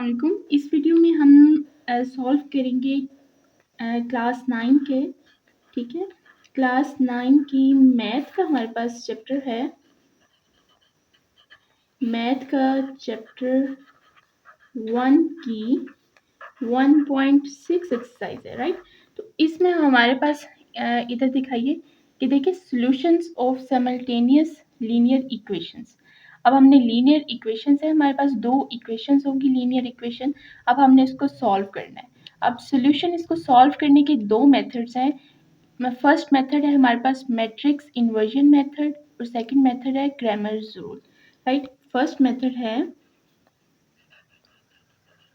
अस्सलाम वालेकुम। इस वीडियो में हम सॉल्व करेंगे क्लास 9 के, ठीक है। क्लास 9 की मैथ का हमारे पास चैप्टर है। मैथ का चैप्टर 1 की 1.6 एक्सरसाइज है, राइट। तो इसमें हमारे पास इधर दिखाइए कि देखिए solutions of simultaneous linear equations. अब हमने लीनियर इक्वेशन है, हमारे पास दो इक्वेशंस होंगी लीनियर इक्वेशन। अब हमने इसको सॉल्व करना है। अब सॉल्यूशन इसको सॉल्व करने के दो मेथड्स हैं। फर्स्ट मेथड है हमारे पास मैट्रिक्स इन्वर्जन मेथड और सेकंड मेथड है Cramer's rule, right. First method है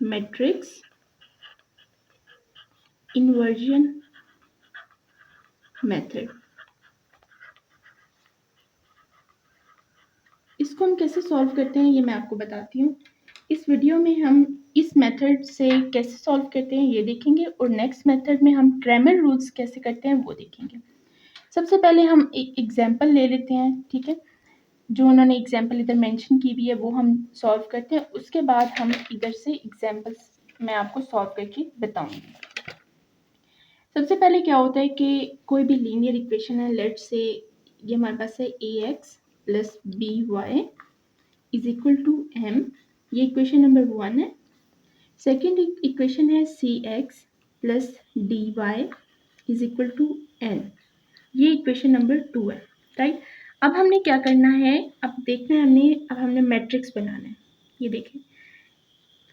मैट्रिक्स इन्वर्जन मेथड। इसको हम कैसे सॉल्व करते हैं ये मैं आपको बताती हूँ। इस वीडियो में हम इस मेथड से कैसे सॉल्व करते हैं ये देखेंगे और नेक्स्ट मेथड में हम क्रैमर रूल्स कैसे करते हैं वो देखेंगे। सबसे पहले हम एक एग्जांपल ले लेते हैं, ठीक है। जो उन्होंने एग्जांपल इधर मेंशन की हुई है वो हम सॉल्व करते हैं, उसके बाद हम इधर से एग्जांपल्स मैं आपको सॉल्व करके बताऊंगी। सबसे पहले क्या होता है कि कोई भी लीनियर इक्वेशन है, लेट से ये हमारे पास है ax plus by is equal to m, ये इक्वेशन नंबर 1 है। सेकेंड इक्वेशन है cx plus dy is equal to n, ये इक्वेशन नंबर 2 है, राइट। अब हमने क्या करना है, अब देखना है अब हमने मैट्रिक्स बनाना है। ये देखें,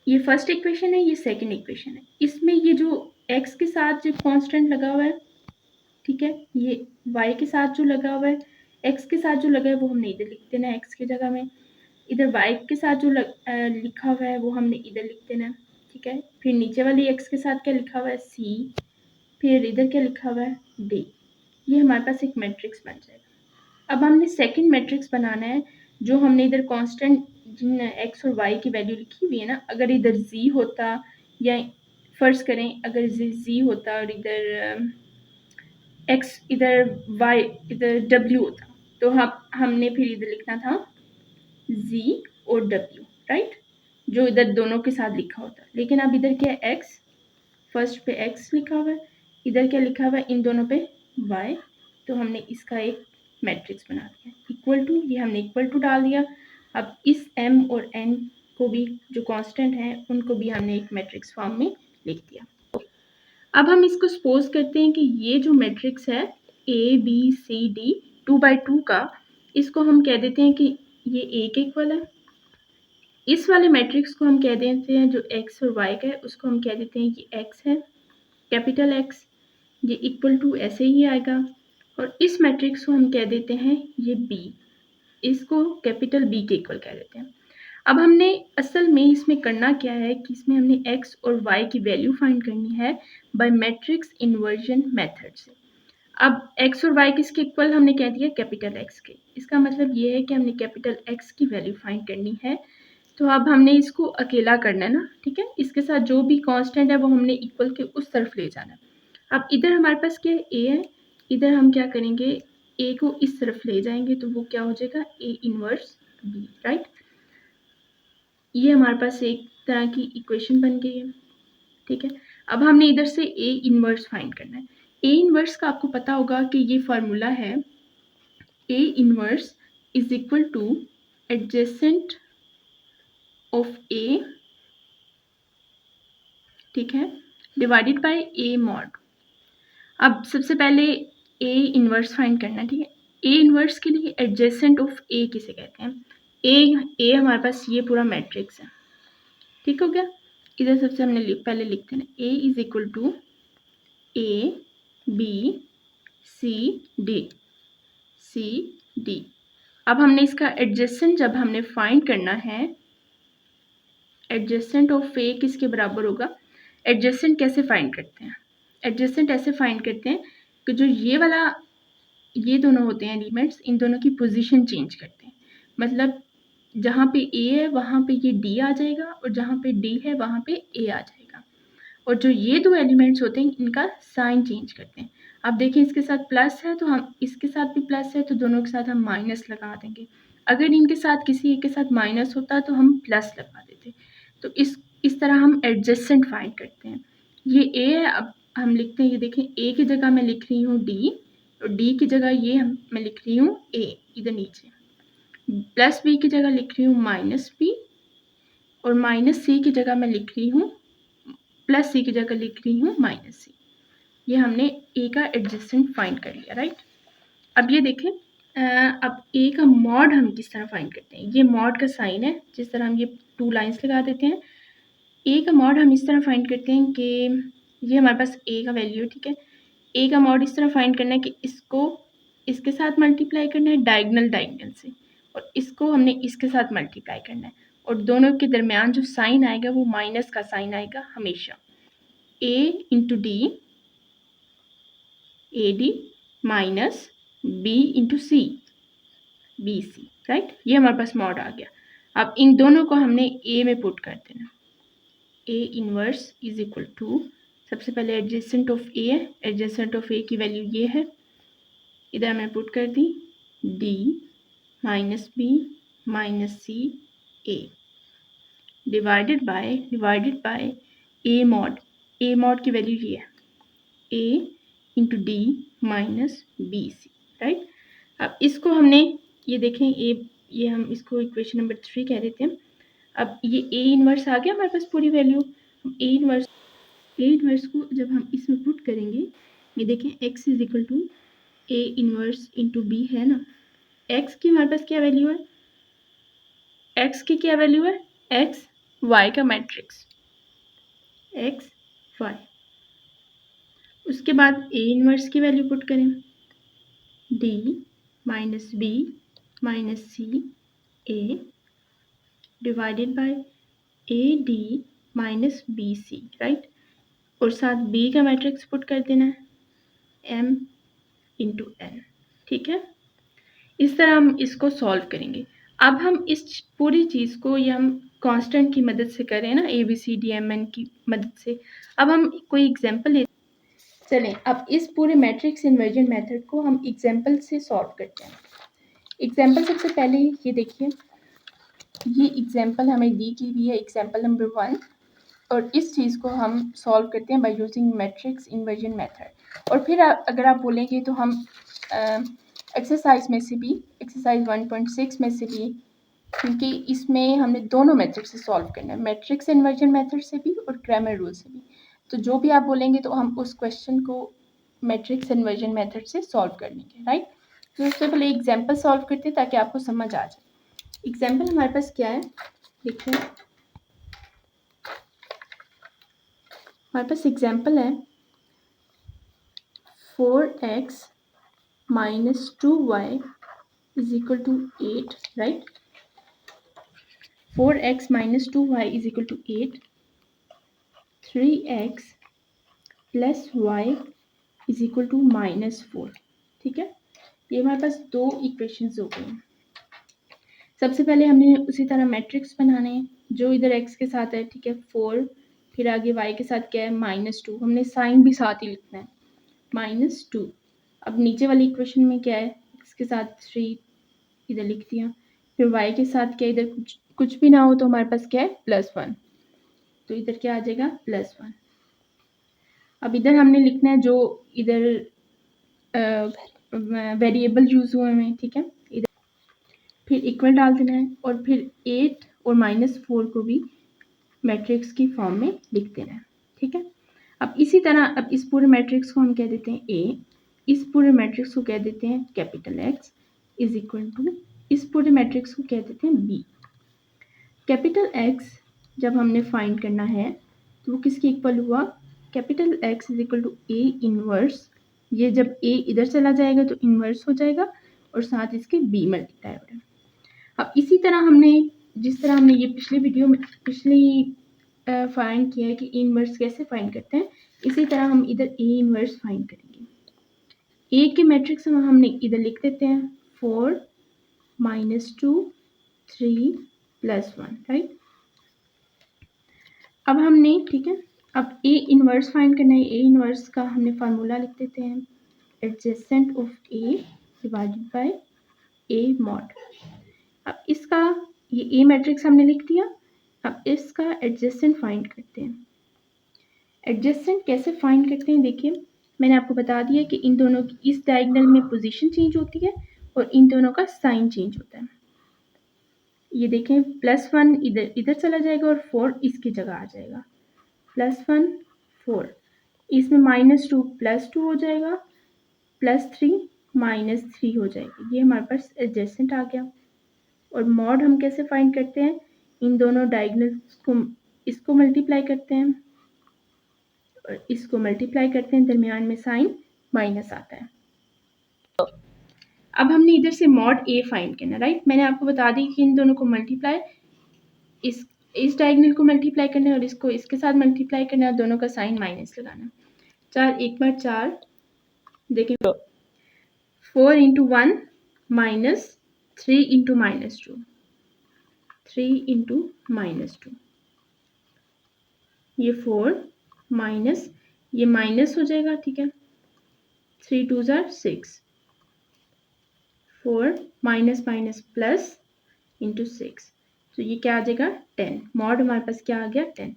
ये फर्स्ट इक्वेशन है, ये सेकंड इक्वेशन है। इसमें ये जो x के साथ जो कांस्टेंट लगा हुआ है, ठीक है, ये y के साथ जो लगा हुआ है, x के साथ जो लगा है वो हमने इधर लिख देना है x की जगह में। इधर y के साथ जो लिखा हुआ है वो हमने इधर लिख देना है, ठीक है। फिर नीचे वाली x के साथ क्या लिखा हुआ है c, फिर इधर क्या लिखा हुआ है d। ये हमारे पास एक मैट्रिक्स बन जाएगा। अब हमने सेकंड मैट्रिक्स बनाना है, जो हमने इधर कांस्टेंट जिन x और y की वैल्यू लिखी हुई है ना, अगर इधर z होता या फर्ज करें अगर z होता और इधर x इधर y इधर w होता तो हमने फिर इधर लिखना था z और w, राइट, जो इधर दोनों के साथ लिखा होता। लेकिन अब इधर क्या है x, फर्स्ट पे x लिखा हुआ है, इधर क्या लिखा हुआ है इन दोनों पे y, तो हमने इसका एक मैट्रिक्स बना दिया इक्वल टू, ये हमने इक्वल टू डाल दिया। अब इस m और n को भी जो कांस्टेंट है उनको भी हमने एक मैट्रिक्स फॉर्म में लिख दिया। अब हम इसको सपोज करते हैं कि ये जो मैट्रिक्स है ए बी सी डी 2x2 का, इसको हम कह देते हैं कि ये एक इक्वल है। इस वाले मैट्रिक्स को हम कह देते हैं जो x और y का है उसको हम कह देते हैं कि x है, कैपिटल X, ये इक्वल टू ऐसे ही आएगा। और इस मैट्रिक्स को हम कह देते हैं ये b, इसको कैपिटल B के इक्वल कह देते हैं। अब हमने असल में इसमें करना क्या है कि इसमें हमने x और y की वैल्यू फाइंड करनी है बाय मैट्रिक्स इन्वर्जन मेथड से। अब x और y किसके इक्वल हमने कह दिया कैपिटल X के, इसका मतलब ये है कि हमने कैपिटल X की वैल्यू फाइंड करनी है। तो अब हमने इसको अकेला करना है ना, ठीक है। इसके साथ जो भी कांस्टेंट है वो हमने इक्वल के उस तरफ ले जाना है। अब इधर हमारे पास क्या है a है, इधर हम क्या करेंगे a को इस तरफ ले जाएंगे तो वो क्या हो जाएगा a इनवर्स b, राइट। ये हमारे पास एक तरह की इक्वेशन बन गई है, ठीक है। अब हमने इधर से ए इनवर्स फाइंड करना है। ए इनवर्स का आपको पता होगा कि ये फार्मूला है A inverse is equal to adjacent of A, ठीक है, डिवाइडेड बाय ए मॉड। अब सबसे पहले ए इनवर्स फाइंड करना है, ठीक है। ए इनवर्स के लिए एडजेसेंट ऑफ ए किसे कहते हैं, ए हमारे पास ये पूरा मैट्रिक्स है, ठीक हो गया। इधर सबसे हमने पहले लिखते हैं A is equal to A B C D. अब हमने इसका एडजेसेंट जब हमने फाइंड करना है, एडजेसेंट ऑफ ए किसके बराबर होगा, एडजेसेंट कैसे फाइंड करते हैं, एडजेसेंट ऐसे फाइंड करते हैं कि जो ये दोनों होते हैं एलिमेंट्स, इन दोनों की पोजीशन चेंज करते हैं। मतलब जहाँ पे ए है वहाँ पे ये डी आ जाएगा और जहाँ पे डी है वहाँ पे ए आ जाएगा। और जो ये दो एलिमेंट्स होते हैं इनका साइन चेंज करते हैं। अब देखिए इसके साथ प्लस है तो हम इसके साथ भी प्लस है तो दोनों के साथ हम माइनस लगा देंगे। अगर इनके साथ किसी एक के साथ माइनस होता तो हम प्लस लगा देते। तो इस तरह हम एडजेसेंट फाइंड करते हैं। ये ए है, अब हम लिखते हैं, ये देखें ए की जगह मैं लिख रही हूँ डी, और डी की जगह ये मैं लिख रही हूँ ए इधर नीचे, प्लस बी की जगह लिख रही हूँ माइनस बी, और माइनस सी की जगह मैं लिख रही हूँ, प्लस सी की जगह लिख रही हूँ माइनस सी। ये हमने ए का एडजेसेंट फाइंड कर लिया, राइट। अब ये देखें, अब ए का मॉड हम किस तरह फाइंड करते हैं। ये मॉड का साइन है, जिस तरह हम ये 2 लाइंस लगा देते हैं। ए का मॉड हम इस तरह फाइंड करते हैं कि ये हमारे पास ए का वैल्यू है, ठीक है। ए का मॉड इस तरह फाइंड करना है कि इसको इसके साथ मल्टीप्लाई करना है डायगनल से, और इसको हमने इसके साथ मल्टीप्लाई करना है, और दोनों के दरमियान जो साइन आएगा वो माइनस का साइन आएगा हमेशा। A into D, A D minus B into C, B C, right. ये हमारे पास मॉड आ गया। अब इन दोनों को हमने ए में पुट कर देना। A inverse is equal to, सबसे पहले एडजेसेंट ऑफ ए है, एडजेसेंट ऑफ ए की वैल्यू ये है, इधर हमने पुट कर दी D minus B minus C A divided by A mod की वैल्यू ये है A into D minus B C, right. अब इसको हमने, ये देखें ये हम इसको इक्वेशन नंबर 3 कह देते हैं। अब ये ए इनवर्स आ गया हमारे पास पूरी वैल्यू। ए इनवर्स को जब हम इसमें पुट करेंगे, ये देखें x is equal to A inverse into B है ना। x की हमारे पास क्या वैल्यू है, x की क्या वैल्यू है, x y का मैट्रिक्स x y। उसके बाद ए इनवर्स की वैल्यू पुट करें d minus B minus C A divided by A D minus B C, right. और साथ b का मैट्रिक्स पुट कर देना है m इंटू n, ठीक है। इस तरह हम इसको सॉल्व करेंगे। अब हम इस पूरी चीज़ को, या हम कांस्टेंट की मदद से करें ना, A B C D M N की मदद से। अब हम कोई एग्जांपल ले, चलें अब इस पूरे मैट्रिक्स इन्वर्जन मेथड को हम एग्जांपल से सॉल्व करते हैं। एग्जांपल सबसे पहले ये देखिए, ये एग्जांपल हमें दी की हुई है, एग्जांपल नंबर 1, और इस चीज़ को हम सॉल्व करते हैं by using matrix inversion method. और फिर अगर आप बोलेंगे तो हम एक्सरसाइज में से भी, एक्सरसाइज 1.6 में से भी, क्योंकि इसमें हमने दोनों मेथड से सॉल्व करना है, मैट्रिक्स इन्वर्जन मेथड से भी और क्रैमर रूल से भी। तो जो भी आप बोलेंगे तो हम उस क्वेश्चन को मैट्रिक्स इन्वर्जन मेथड से सॉल्व कर लेंगे, राइट। तो सबसे पहले एग्जाम्पल सॉल्व करते हैं ताकि आपको समझ आ जाए। एग्जाम्पल हमारे पास क्या है, देखिए हमारे पास एग्जाम्पल है 4x minus 2y is equal to 8, right. 4x minus 2y is equal to 8, 3x plus y is equal to minus 4, ठीक है। ये हमारे पास दो इक्वेशंस हो गई। सबसे पहले हमने उसी तरह मैट्रिक्स बनाने हैं, जो इधर x के साथ है, ठीक है, 4, फिर आगे y के साथ क्या है -2, हमने साइन भी साथ ही लिखना है -2। अब नीचे वाली इक्वेशन में क्या है, x के साथ 3 इधर लिख दिया, फिर y के साथ क्या, इधर कुछ भी ना हो तो हमारे पास क्या है +1, तो इधर क्या आ जाएगा +1। अब इधर हमने लिखना है जो इधर वेरिएबल यूज हुए हैं, ठीक है, इधर फिर इक्वल डाल देना है, और फिर 8 और -4 को भी मैट्रिक्स की फॉर्म में लिख देना है, ठीक है। अब इसी तरह अब इस पूरे मैट्रिक्स को हम कह देते हैं A, इस पूरे मैट्रिक्स को कह देते हैं capital X is equal to, इस पूरे मैट्रिक्स को कह देते हैं B। कैपिटल X जब हमने फाइंड करना है तो वो किसके इक्वल हुआ, capital X is equal to A inverse, ये जब A इधर चला जाएगा तो इनवर्स हो जाएगा, और साथ इसके B मल्टीप्लाई हो रहा है। अब इसी तरह हमने, जिस तरह हमने ये पिछली वीडियो में फाइंड किया है कि ए इनवर्स कैसे फाइंड करते हैं, इसी तरह हम इधर ए इनवर्स फाइंड करेंगे। ए के मैट्रिक्स हमने इधर लिख देते हैं 4 -2 3 +1, राइट। अब हमने, ठीक है, अब ए इनवर्स फाइंड करना है। ए इनवर्स का हमने फार्मूला लिख देते हैं adjacent of A divided by A mod. अब इसका ये ए मैट्रिक्स हमने लिख दिया, अब इसका एडजेसेंट फाइंड करते हैं। एडजेसेंट कैसे फाइंड करते हैं, देखिए मैंने आपको बता दिया कि इन दोनों की इस डायगोनल में पोजीशन चेंज होती है और इन दोनों का साइन चेंज होता है। ये देखें +1 इधर चला जाएगा और 4 इसकी जगह आ जाएगा। +1 4, इसमें -2 +2 हो जाएगा, +3 -3 हो जाएगा। ये हमारे पास एडजेसेंट आ गया। और मॉड हम कैसे फाइंड करते हैं, इन दोनों डायगोनल्स को इसको मल्टीप्लाई करते हैं और इसको मल्टीप्लाई करते हैं, दरमियान में साइन माइनस आता है। अब हमने इधर से मॉड ए फाइंड करना, राइट। मैंने आपको बता दी कि इन दोनों को मल्टीप्लाई इस डायगोनल को मल्टीप्लाई करना है और इसको इसके साथ मल्टीप्लाई करना है, दोनों का साइन माइनस लगाना। 4 एक बार 4, देखिए 4 × 1 -3 × -2, 3 × -2, ये 4 माइनस ये माइनस हो जाएगा, ठीक है। 3 2 6, 4 माइनस माइनस प्लस इंटू 6, तो ये क्या आ जाएगा 10। मॉड हमारे पास क्या आ गया 10।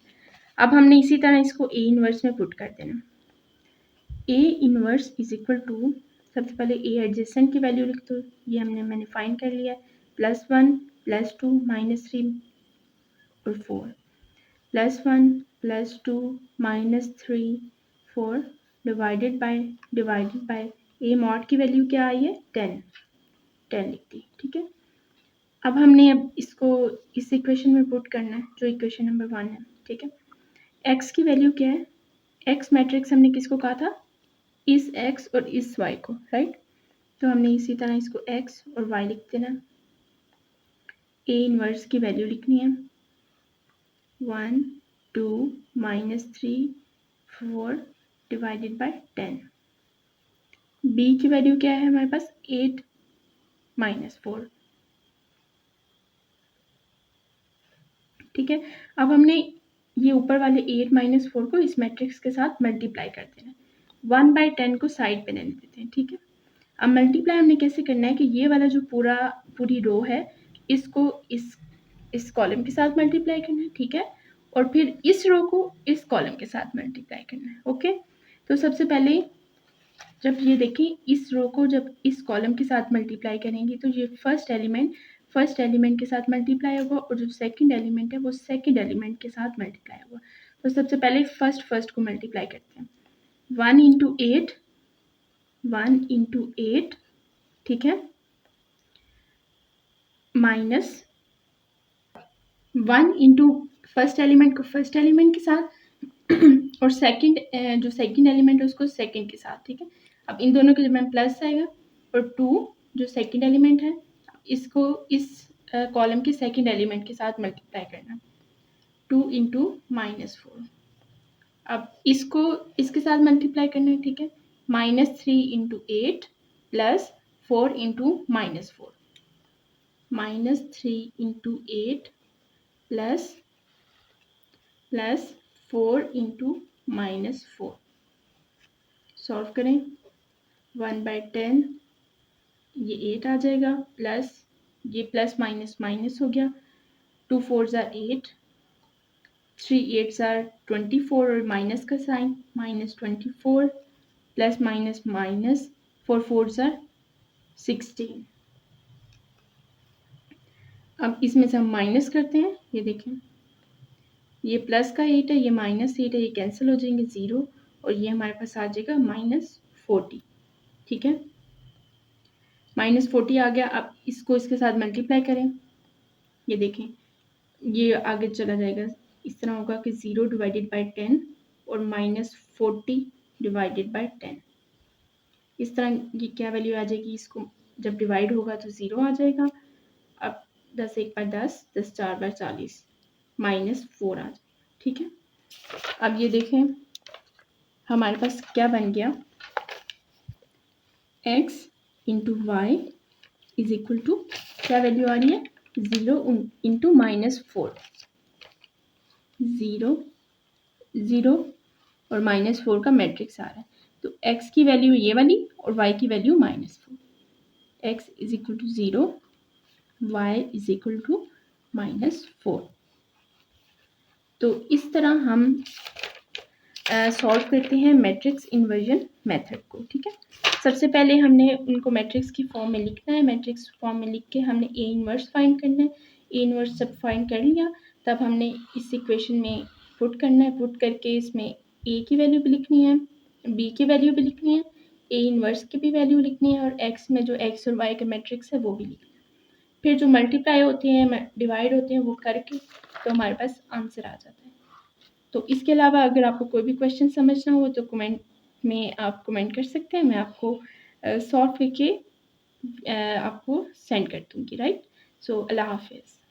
अब हमने इसी तरह इसको ए इनवर्स में पुट कर देना। A inverse is equal to, सबसे पहले ए एडजेसेंट की वैल्यू लिख दो, ये मैंने फाइंड कर लिया है। +1 +2 -3 और 4, +1 +2 -3 4 डिवाइडेड बाय ए मॉड की वैल्यू क्या आई है 10 लिख दी, ठीक है। अब हमने इसको इस इक्वेशन में पुट करना है, जो इक्वेशन नंबर 1 है, ठीक है। x की वैल्यू क्या है, x मैट्रिक्स हमने किसको कहा था, इस x और इस y को, राइट। तो हमने इसी तरह इसको x और y लिख देना। a इनवर्स की वैल्यू लिखनी है 1 2 -3 4 डिवाइडेड बाय 10। b की वैल्यू क्या है हमारे पास 8 -4, ठीक है। अब हमने ये ऊपर वाले 8 -4 को इस मैट्रिक्स के साथ मल्टीप्लाई कर देना। 1/10 को साइड पे रहने देते हैं, ठीक है। अब मल्टीप्लाई हमने कैसे करना है कि ये वाला जो पूरी रो है इसको इस कॉलम के साथ मल्टीप्लाई करना है, ठीक है। और फिर इस रो को इस कॉलम के साथ मल्टीप्लाई करना है, ओके। तो सबसे पहले जब ये देखें इस रो को जब इस कॉलम के साथ मल्टीप्लाई करेंगे तो ये फर्स्ट एलिमेंट के साथ मल्टीप्लाई होगा और जो सेकंड एलिमेंट है वो सेकंड एलिमेंट के साथ मल्टीप्लाई होगा। तो सबसे पहले फर्स्ट को मल्टीप्लाई करते हैं। 1 × 8, ठीक है, माइनस 1 इंटू फर्स्ट एलिमेंट को फर्स्ट एलिमेंट के साथ और जो सेकंड एलिमेंट है उसको सेकंड के साथ, ठीक है। अब इन दोनों के जब में प्लस आएगा और 2 जो सेकंड एलिमेंट है इसको इस कॉलम के सेकंड एलिमेंट के साथ मल्टीप्लाई करना, 2 × -4। अब इसको इसके साथ मल्टीप्लाई करना है, ठीक है। -3 × 8 प्लस 4 × -4, -3 × 8 प्लस 4 × -4। सॉल्व करें, 1/10 ये 8 आ जाएगा, प्लस ये प्लस माइनस माइनस हो गया, 2 4 8, 3 8 24 और माइनस का साइन -24 प्लस माइनस माइनस 4 4 16। अब इसमें से हम माइनस करते हैं, ये देखें ये प्लस का 8 है, ये -8 है, ये कैंसिल हो जाएंगे 0 और ये हमारे पास आ जाएगा -40, ठीक है। -40 आ गया। अब इसको इसके साथ मल्टीप्लाई करें, ये देखें ये आगे चला जाएगा, इस तरह होगा कि 0 डिवाइडेड बाय 10 और -40 डिवाइडेड बाय 10, इस तरह ये क्या वैल्यू आ जाएगी, इसको जब डिवाइड होगा तो 0 आ जाएगा। अब 10 1 बार 10, 10 4 बार 40, -4 आ जाएगा, ठीक है। अब ये देखें हमारे पास क्या बन गया, x × y is equal to क्या वैल्यू आ रही है 0 × -4, 0 0 और -4 का मैट्रिक्स आ रहा है। तो x की वैल्यू ये वाली और y की value -4, x is equal to 0, y is equal to -4। तो इस तरह हम सॉल्व करते हैं मैट्रिक्स इन्वर्जन मेथड को। ठीक है, सबसे पहले हमने उनको मैट्रिक्स की फॉर्म में लिखना है। मैट्रिक्स फॉर्म में लिख के हमने ए इन्वर्स फाइंड करना है। ए इन्वर्स जब फाइंड कर लिया तब हमने इस इक्वेशन में पुट करना है। पुट करके इसमें ए की वैल्यू भी लिखनी है, बी की वैल्यू भी लिखनी है, ए इन्वर्स की भी वैल्यू लिखनी है और एक्स में जो एक्स और वाई का मैट्रिक्स है वो भी लिखना है। फिर जो मल्टीप्लाई होते हैं, डिवाइड होते हैं, वो करके तो हमारे पास आंसर आ जाता है। तो इसके अलावा अगर आपको कोई भी क्वेश्चन समझना हो तो कमेंट में आप कमेंट कर सकते हैं, मैं आपको सॉल्व करके आपको सेंड कर दूँगी। राइट, सो अल्लाह हाफिज़।